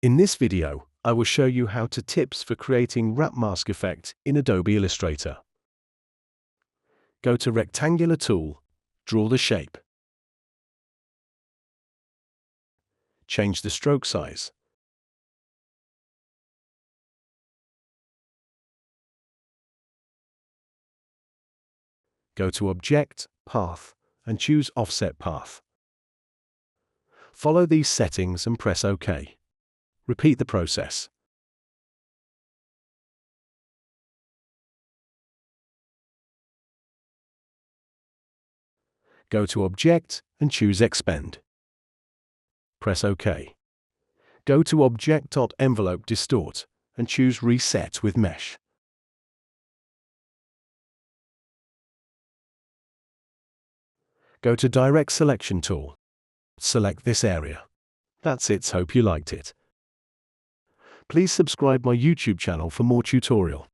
In this video, I will show you how to tips for creating wrap mask effect in Adobe Illustrator. Go to Rectangular tool, draw the shape. Change the stroke size. Go to Object, Path, and choose Offset Path. Follow these settings and press OK. Repeat the process. Go to Object and choose Expand. Press OK. Go to Object.Envelope Distort and choose Reset with Mesh. Go to Direct Selection tool. Select this area. That's it. Hope you liked it. Please subscribe my YouTube channel for more tutorial.